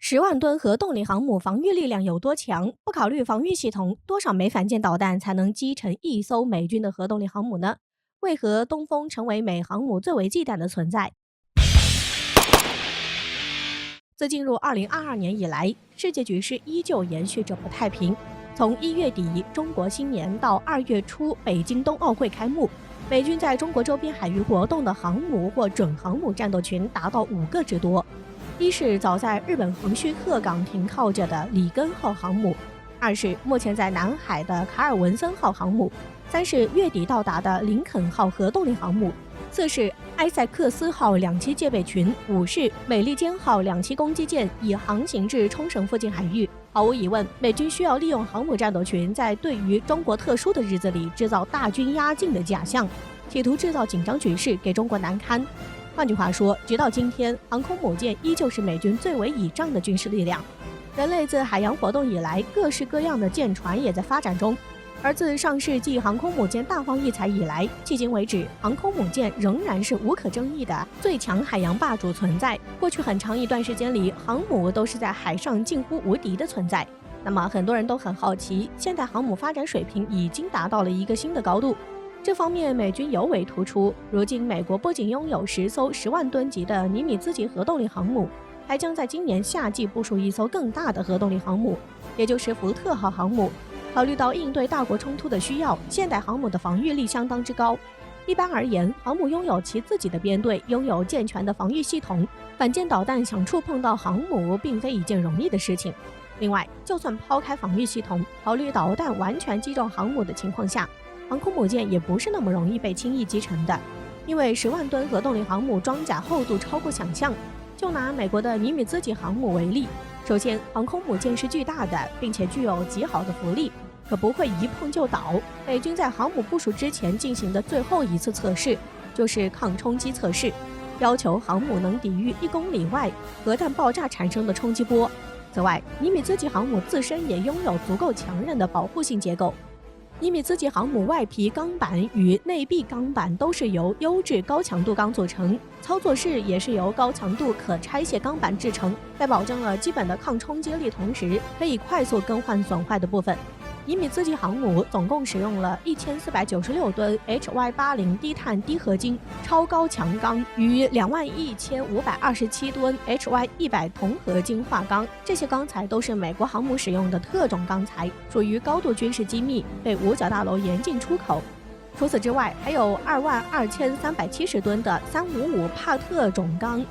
10万吨核动力航母防御力量有多强？不考虑防御系统，多少枚反舰导弹才能击沉一艘美军的核动力航母呢？为何东风成为美航母最为忌惮的存在？自进入2022年以来，世界局势依旧延续着不太平。从1月底中国新年到2月初北京冬奥会开幕，美军在中国周边海域活动的航母或准航母战斗群达到5个之多。一是早在日本横须贺港停靠着的里根号航母，二是目前在南海的卡尔文森号航母，三是月底到达的林肯号核动力航母，四是埃塞克斯号两栖戒备群，五是美利坚号两栖攻击舰已航行至冲绳附近海域。毫无疑问，美军需要利用航母战斗群在对于中国特殊的日子里制造大军压境的假象，企图制造紧张局势，给中国难堪。换句话说，直到今天，航空母舰依旧是美军最为倚仗的军事力量。人类自海洋活动以来，各式各样的舰船也在发展中。而自上世纪航空母舰大放异彩以来，迄今为止，航空母舰仍然是无可争议的最强海洋霸主存在。过去很长一段时间里，航母都是在海上近乎无敌的存在。那么很多人都很好奇，现代航母发展水平已经达到了一个新的高度。这方面美军尤为突出。如今美国不仅拥有10艘10万吨级的尼米兹级核动力航母，还将在今年夏季部署一艘更大的核动力航母，也就是福特号航母。考虑到应对大国冲突的需要，现代航母的防御力相当之高。一般而言，航母拥有其自己的编队，拥有健全的防御系统，反舰导弹想触碰到航母并非一件容易的事情。另外，就算抛开防御系统，考虑导弹完全击中航母的情况下，航空母舰也不是那么容易被轻易击沉的。因为10万吨核动力航母装甲厚度超过想象。就拿美国的尼米兹级航母为例，首先航空母舰是巨大的，并且具有极好的浮力，可不会一碰就倒。美军在航母部署之前进行的最后一次测试就是抗冲击测试，要求航母能抵御1公里外核弹爆炸产生的冲击波。此外，尼米兹级航母自身也拥有足够强韧的保护性结构。尼米兹级航母外皮钢板与内壁钢板都是由优质高强度钢组成，操作室也是由高强度可拆卸钢板制成，在保证了基本的抗冲击力同时，可以快速更换损坏的部分。尼米兹级航母总共使用了1496吨 HY80 低碳低合金超高强钢与21527吨 HY100 铜合金化钢，这些钢材都是美国航母使用的特种钢材，属于高度军事机密，被五角大楼严禁出口。除此之外，还有22370吨的355帕特种钢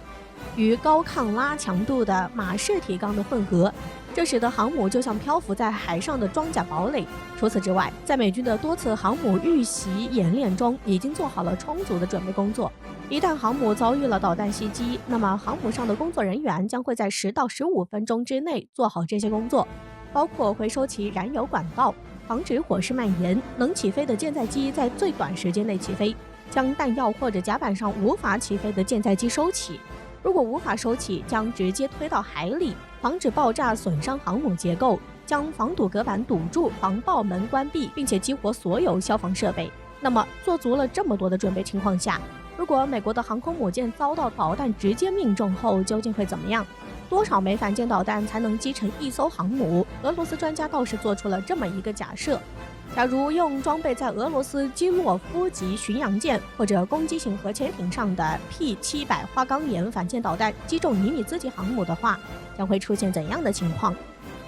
与高抗拉强度的马氏体钢的混合，这使得航母就像漂浮在海上的装甲堡垒。除此之外，在美军的多次航母遇袭演练中，已经做好了充足的准备工作。一旦航母遭遇了导弹袭击，那么航母上的工作人员将会在10到15分钟之内做好这些工作，包括回收其燃油管道，防止火势蔓延，能起飞的舰载机在最短时间内起飞，将弹药或者甲板上无法起飞的舰载机收起。如果无法收起，将直接推到海里，防止爆炸损伤航母结构，将防堵隔板堵住，防爆门关闭，并且激活所有消防设备。那么做足了这么多的准备情况下，如果美国的航空母舰遭到导弹直接命中后，究竟会怎么样？多少枚反舰导弹才能击沉一艘航母？俄罗斯专家倒是做出了这么一个假设：假如用装备在俄罗斯基洛夫级巡洋舰或者攻击型核潜艇上的 P700花岗岩反舰导弹击中尼米兹级航母的话，将会出现怎样的情况？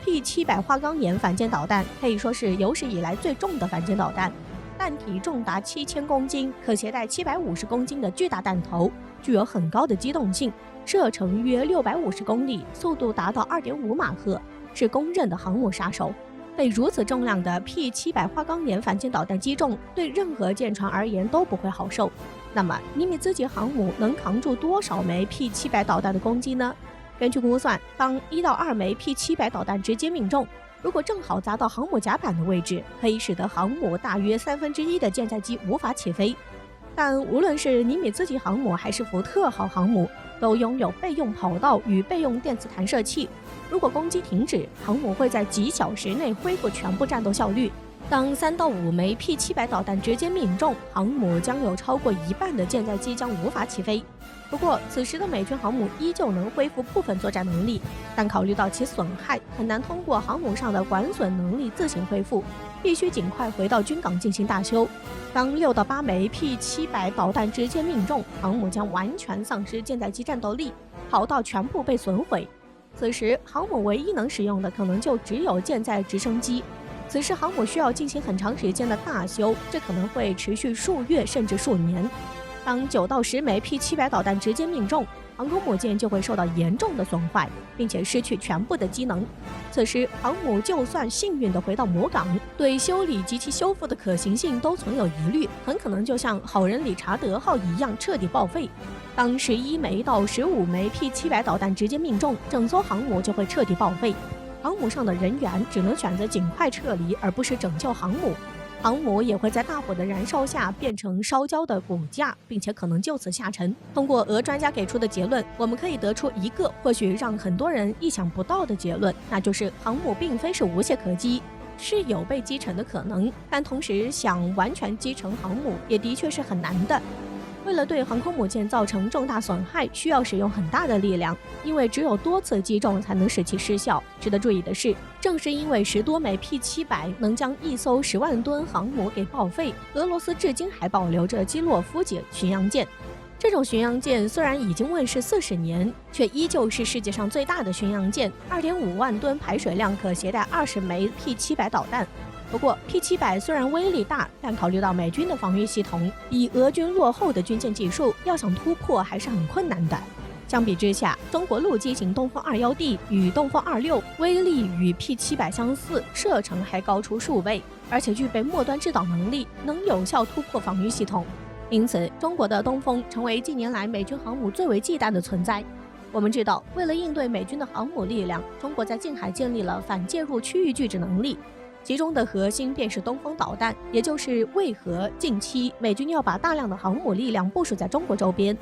P700花岗岩反舰导弹可以说是有史以来最重的反舰导弹，弹体重达7000公斤，可携带750公斤的巨大弹头，具有很高的机动性，射程约650公里，速度达到2.5马赫，是公认的航母杀手。被如此重量的 P700花岗岩反舰导弹击中，对任何舰船而言都不会好受。那么尼米兹级航母能扛住多少枚 P700导弹的攻击呢？根据估算，当1到2枚 P700导弹直接命中，如果正好砸到航母甲板的位置，可以使得航母大约1/3的舰载机无法起飞。但无论是尼米兹级航母还是福特号航母，都拥有备用跑道与备用电磁弹射器。如果攻击停止，航母会在几小时内恢复全部战斗效率，当3到5枚 P-700导弹直接命中，航母将有超过一半的舰载机将无法起飞。不过，此时的美军航母依旧能恢复部分作战能力，但考虑到其损害很难通过航母上的管损能力自行恢复，必须尽快回到军港进行大修。当6到8枚 P-700导弹直接命中，航母将完全丧失舰载机战斗力，跑道全部被损毁。此时，航母唯一能使用的可能就只有舰载直升机。此时，航母需要进行很长时间的大修，这可能会持续数月甚至数年。当9到10枚 P-700导弹直接命中，航空母舰就会受到严重的损坏，并且失去全部的机能。此时，航母就算幸运地回到母港，对修理及其修复的可行性都存有疑虑，很可能就像好人理查德号一样彻底报废。当11枚到15枚 P-700导弹直接命中，整艘航母就会彻底报废。航母上的人员只能选择尽快撤离，而不是拯救航母。航母也会在大火的燃烧下变成烧焦的骨架，并且可能就此下沉。通过俄专家给出的结论，我们可以得出一个或许让很多人意想不到的结论，那就是航母并非是无懈可击，是有被击沉的可能，但同时想完全击沉航母也的确是很难的。为了对航空母舰造成重大损害，需要使用很大的力量，因为只有多次击中才能使其失效。值得注意的是，正是因为10多枚 P-700能将一艘10万吨航母给报废，俄罗斯至今还保留着基洛夫级巡洋舰。这种巡洋舰虽然已经问世40年，却依旧是世界上最大的巡洋舰，2.5万吨排水量，可携带20枚 P-700导弹。不过 P-700虽然威力大，但考虑到美军的防御系统，以俄军落后的军舰技术，要想突破还是很困难的。相比之下，中国陆基型东风 21D 与东风26威力与 P-700相似，射程还高出数倍，而且具备末端制导能力，能有效突破防御系统。因此，中国的东风成为近年来美军航母最为忌惮的存在。我们知道，为了应对美军的航母力量，中国在近海建立了反介入区域拒止能力。其中的核心便是东风导弹，也就是为何近期美军要把大量的航母力量部署在中国周边。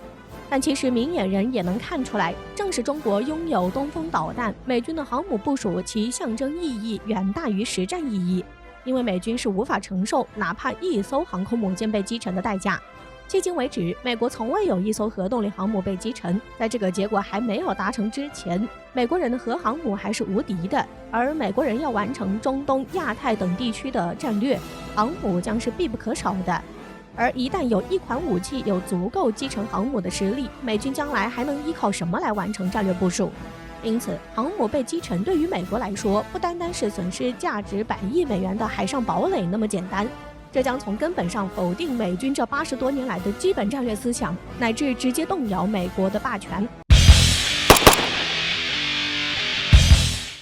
但其实明眼人也能看出来，正是中国拥有东风导弹，美军的航母部署其象征意义远大于实战意义，因为美军是无法承受哪怕一艘航空母舰被击沉的代价。迄今为止，美国从未有一艘核动力航母被击沉。在这个结果还没有达成之前，美国人的核航母还是无敌的，而美国人要完成中东、亚太等地区的战略，航母将是必不可少的。而一旦有一款武器有足够击沉航母的实力，美军将来还能依靠什么来完成战略部署？因此，航母被击沉对于美国来说，不单单是损失价值100亿美元的海上堡垒那么简单。这将从根本上否定美军这80多年来的基本战略思想，乃至直接动摇美国的霸权。